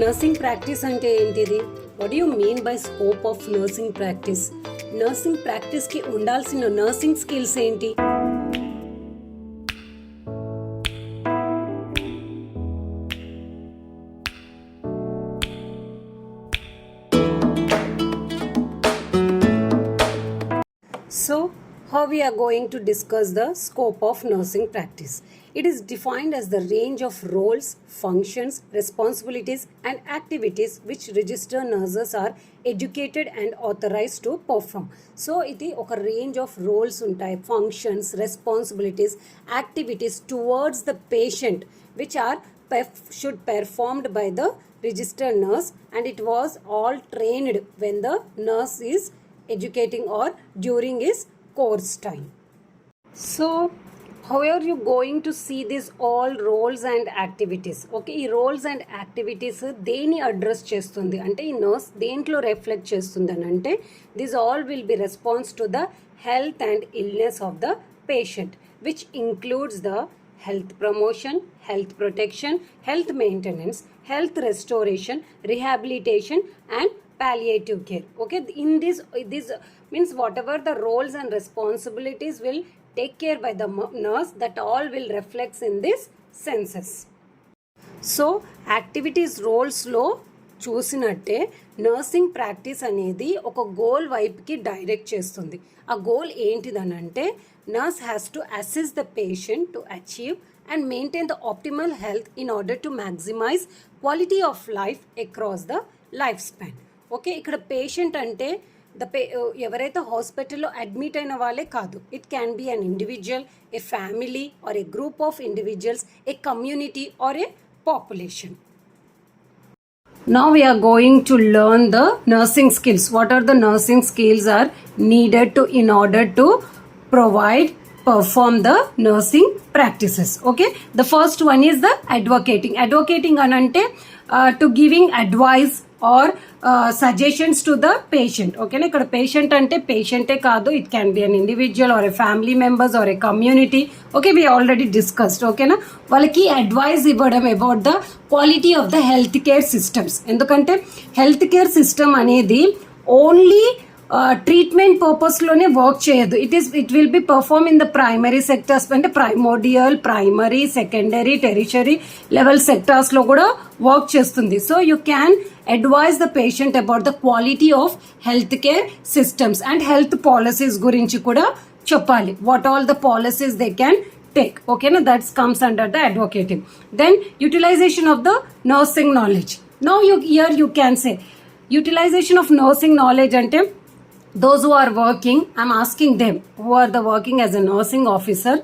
Nursing practice అంటే ఏంటిది? What you mean by scope of nursing practice? Nursing ప్రాక్టీస్కి ఉండాల్సిన నర్సింగ్ స్కిల్స్ ఏంటి? So, how we are going to discuss the scope of nursing practice? It is defined as the range of roles, functions, responsibilities and activities which registered nurses are educated and authorized to perform. So, ఇది ఒక range of roles ఉంటాయి, functions, responsibilities, activities towards the patient which are should performed by the registered nurse, and it was all trained when the nurse is educating or during his course time. So how are you going to see these all roles and activities? Okay, ఈ roles and activities దేని address చేస్తుంది అంటే ఈ nurse దేంట్లో reflect చేస్తుంది అని అంటే this all will be response to the health and illness of the patient which includes the health promotion, health protection, health maintenance, health restoration, rehabilitation and palliative care. Okay, in this means whatever the roles and responsibilities will take care by the nurse, that all will reflect in this census. So activities roles లో చూసినట్టే nursing practice అనేది ఒక goal వైపుకి direct చేస్తుంది. ఆ goal ఏంటిదనంటే nurse has to assist the patient to achieve and maintain the optimal health in order to maximise quality of life across the life span. Okay, ఇక్కడ patient అంటే ఎవరైతే హాస్పిటల్లో అడ్మిట్ అయిన వాళ్ళే కాదు. It can be an individual, a family or a group of individuals, a community or a population. Now we are going to learn the nursing skills. What are the nursing skills are needed to in order to perform the nursing practices? Okay, the first one is the advocating. Advocating anante to giving advice or suggestions to the patient. Okay, ఇక్కడ patient అంటే పేషెంటే కాదు, it can be an individual or a family members or a community. Okay, we already discussed. ఓకేనా, వాళ్ళకి advice ఇవ్వడం about the quality of the health care systems. ఎందుకంటే health care system అనేది only treatment పర్పస్లోనే work చేయదు. It will be perform in the primary sectors, అంటే primordial, primary, secondary, tertiary level సెక్టర్స్లో కూడా వర్క్ చేస్తుంది. So you can advise the patient about the quality of health care systems and health policies గురించి కూడా చెప్పాలి. What all the policies they can take. Okay, now that comes under the advocating. Then utilization of the nursing knowledge. Now here you can say utilization of nursing knowledge ante those who are working, I'm asking them who are the working as a nursing officer,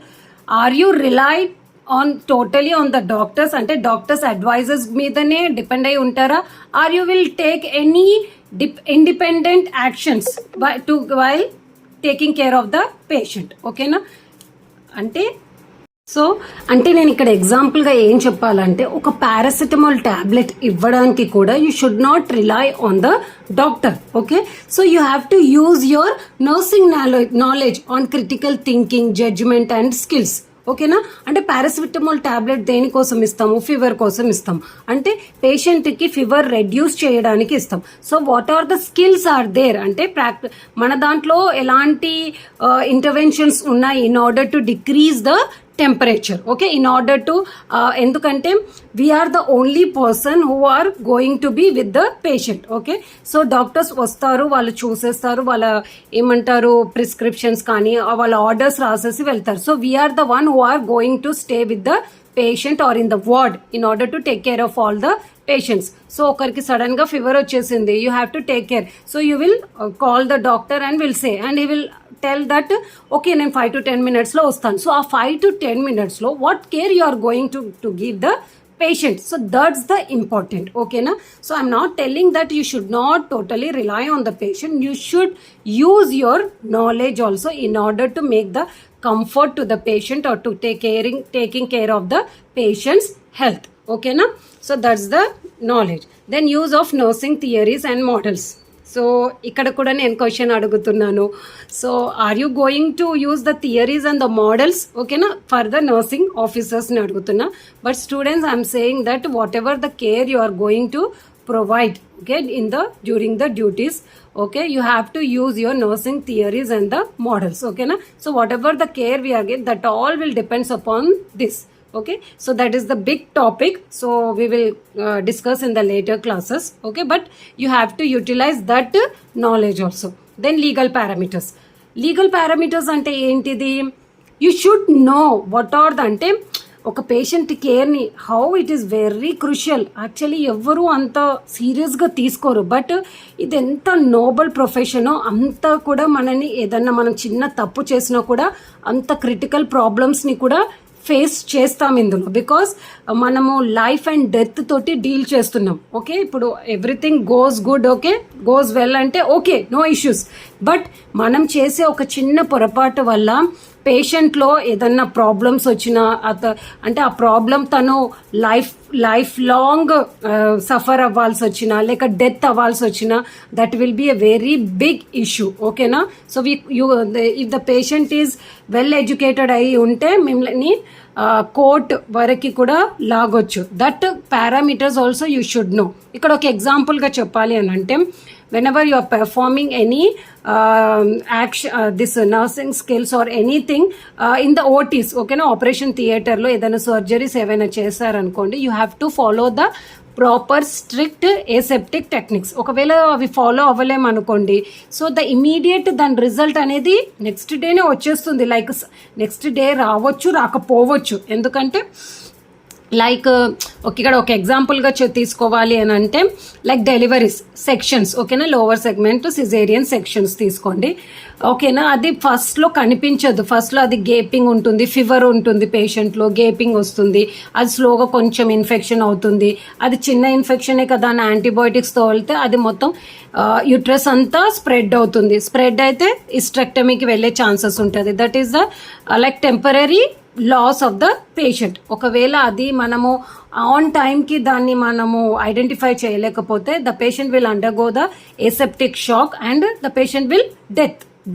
are you relied on totally on the doctors ante doctors advices meedane depend ayi untara, or you will take any independent actions while taking care of the patient? Okay na, అంటే అంటే నేను ఇక్కడ ఎగ్జాంపుల్గా ఏం చెప్పాలంటే ఒక paracetamol tablet ఇవ్వడానికి కూడా you should not rely on the doctor. Okay, so you have to use your nursing knowledge on critical thinking, judgement and skills. ఓకేనా, అంటే పారాసిటమాల్ టాబ్లెట్ దేనికోసం ఇస్తాము? ఫీవర్ కోసం ఇస్తాం, అంటే పేషెంట్కి ఫీవర్ రెడ్యూస్ చేయడానికి ఇస్తాం. So what are the skills are there అంటే మన దాంట్లో ఎలాంటి ఇంటర్వెన్షన్స్ ఉన్నాయి in order to decrease the temperature. Okay, in order to ఎందుకంటే we are the only person who are going to be with the patient. Okay, so doctors వస్తారు, వాళ్ళు చూసేస్తారు, వాళ్ళ ఏమంటారు ప్రిస్క్రిప్షన్స్ కానీ వాళ్ళ ఆర్డర్స్ రాసేసి వెళ్తారు. So we are the one who are going to stay with the patient or in the ward in order to take care of all the patients. So ఒకరికి sudden గా ఫీవర్ వచ్చేసింది, you have to take care. So you will call the doctor and will say and he will tell that okay నేను 5 to 10 minutes లో వస్తాను. So ఆ 5 to 10 minutes లో what care you are going to give the patient. So that's the important. Okay na, so I'm not telling that you should not totally rely on the patient. You should use your knowledge also in order to make the comfort to the patient or to taking care of the patient's health. Okay na, so that's the knowledge. Then use of nursing theories and models. So ఇక్కడ కూడా నేను question అడుగుతున్నాను. So are you going to use the theories and the models, ఓకేనా, for the nursing ఆఫీసర్స్ని అడుగుతున్నా. But students I am saying that whatever the care you are going to provide, okay, during the duties, okay, you have to use your nursing theories and the models, okay na. So whatever the care we are getting, that all will depends upon this, okay. So that is the big topic, so we will discuss in the later classes, okay. But you have to utilize that knowledge also. Then legal parameters ante entidi, you should know what are the ante ఒక patient కేర్ని how it is very crucial. Actually ఎవరు అంత సీరియస్గా తీసుకోరు, but ఇది ఎంత Nobel ప్రొఫెషనో అంత కూడా మనని ఏదన్నా మనం చిన్న తప్పు చేసినా కూడా అంత క్రిటికల్ ప్రాబ్లమ్స్ని కూడా ఫేస్ చేస్తాం ఇందులో, బికాస్ మనము లైఫ్ అండ్ డెత్ తోటి డీల్ చేస్తున్నాం, ఓకే. ఇప్పుడు everything goes good, okay, goes well అంటే ఓకే, నో ఇష్యూస్. బట్ మనం చేసే ఒక చిన్న పొరపాటు వల్ల పేషెంట్లో ఏదన్నా ప్రాబ్లమ్స్ వచ్చినా అంటే ఆ ప్రాబ్లం తను లైఫ్ లాంగ్ సఫర్ అవ్వాల్సి వచ్చినా లేక డెత్ అవ్వాల్సి వచ్చినా that will be a very big issue, ఓకేనా. So if the patient is well educated అయి ఉంటే మిమ్మల్ని కోర్ట్ వరకు కూడా లాగొచ్చు. That parameters also you should know. ఇక్కడ ఒక ఎగ్జాంపుల్గా చెప్పాలి అని అంటే, whenever you are performing any action, this nursing skills or anything in the OTs, okay na, operation theater lo edana surgeries evaina chesaరనుకోండి, you have to follow the proper strict aseptic techniques. ఒకవేళ అవి follow అవ్వలేమనుకోండి, so the immediate దాని result అనేది next డేనే వచ్చేస్తుంది. Like next day రావచ్చు, రాకపోవచ్చు. ఎందుకంటే like ఇక్కడ ఒక ఎగ్జాంపుల్గా తీసుకోవాలి అని అంటే, లైక్ డెలివరీస్ సెక్షన్స్, ఓకేనా, లోవర్ సెగ్మెంట్ సిజేరియన్ సెక్షన్స్ తీసుకోండి, ఓకేనా. అది ఫస్ట్లో కనిపించదు, ఫస్ట్లో అది గేపింగ్ ఉంటుంది, ఫీవర్ ఉంటుంది, పేషెంట్లో గేపింగ్ వస్తుంది, అది స్లోగా కొంచెం ఇన్ఫెక్షన్ అవుతుంది. అది చిన్న ఇన్ఫెక్షనే కదా అని యాంటీబయోటిక్స్తో వెళ్తే అది మొత్తం యూట్రస్ అంతా స్ప్రెడ్ అవుతుంది. స్ప్రెడ్ అయితే హిస్టెక్టమీకి వెళ్ళే ఛాన్సెస్ ఉంటుంది. That is the like temporary loss of the patient. ఒకవేళ అది మనము ఆన్ టైంకి దాన్ని మనము ఐడెంటిఫై చేయలేకపోతే the patient will undergo the aseptic shock and the patient will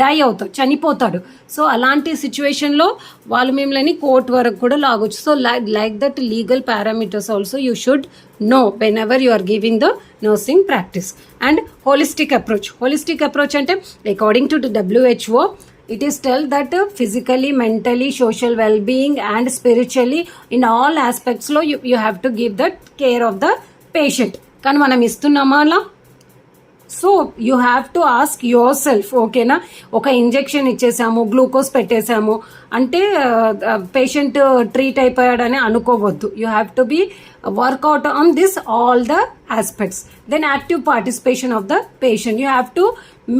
die అవుతాడు, చనిపోతాడు. సో అలాంటి సిచ్యువేషన్లో వాళ్ళు మిమ్మల్ని కోర్ట్ వరకు కూడా లాగొచ్చు. So like that legal parameters also you should know whenever you are giving the nursing practice. And holistic approach అంటే according to WHO, it is tell that physically, mentally, social well-being and spiritually in all aspects lo you have to give that care of the patient. కానీ మనం ఇస్తున్నామా అలా? So you have to ask your self, ఓకేనా. ఒక injection ఇచ్చేసాము, glucose పెట్టేసాము అంటే patient treat అయిపోయాడని అనుకోవద్దు. You have to be work out on this all the aspects. Then active participation of the patient, you have to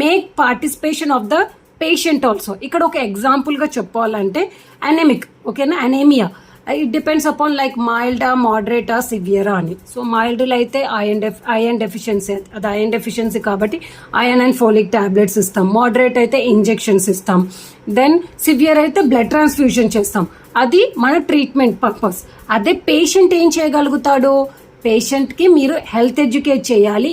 make participation of the patient also. ఇక్కడ ఒక ఎగ్జాంపుల్గా చెప్పాలంటే anaemic, ఓకేనా, anaemia, it depends upon like మైల్డా, మోడరేటా, సివియరా అని. So మైల్డ్లో అయితే ఐరన్ డెఫిషియన్సీ, అది ఐరన్ డెఫిషియన్సీ కాబట్టి ఐరన్ అండ్ ఫోలిక్ టాబ్లెట్స్ ఇస్తాం. మోడరేట్ అయితే ఇంజెక్షన్స్ ఇస్తాం. దెన్ సివియర్ అయితే బ్లడ్ ట్రాన్స్ఫ్యూషన్ చేస్తాం, అది మన ట్రీట్మెంట్ పర్పస్. అదే పేషెంట్ ఏం చేయగలుగుతాడు? పేషెంట్కి మీరు హెల్త్ ఎడ్యుకేట్ చేయాలి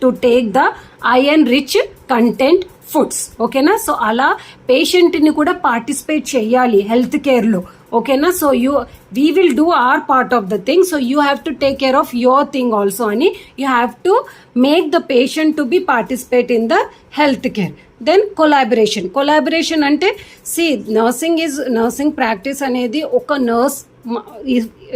to take the iron rich content foods, ఓకేనా. సో అలా పేషెంట్ని కూడా పార్టిసిపేట్ చేయాలి హెల్త్ కేర్లో, ఓకేనా. So we will do our part of the thing, so you have to take care of your thing also అని you have to make the patient to be participate in the health care. Then collaboration అంటే nursing practice అనేది ఒక nurse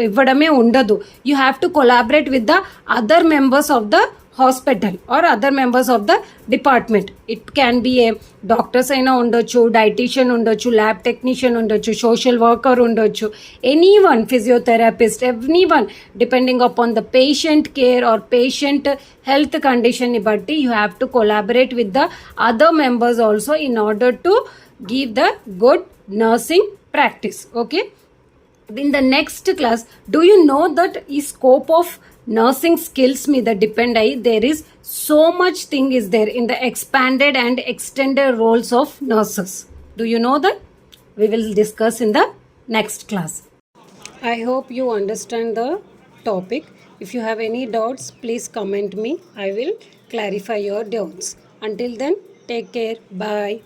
ఇవ్వడమే ఉండదు. You have to collaborate with the other members of the hospital or other members of the department. It can be a doctors అయినా ఉండొచ్చు, dietician ఉండొచ్చు, lab technician ఉండొచ్చు, social worker ఉండొచ్చు, anyone, physiotherapist, anyone, depending upon the patient care or patient health కండిషన్ని బట్టి you have to collaborate with the other members also in order to give the good nursing practice. Okay, in the next class, do you know that ఈ scope of nursing skills మీద depend అయ్యి there is so much thing is there in the expanded and extended roles of nurses. Do you know that? We will discuss in the next class. I hope you understand the topic. If you have any doubts, please comment me. I will clarify your doubts. Until then, take care. Bye.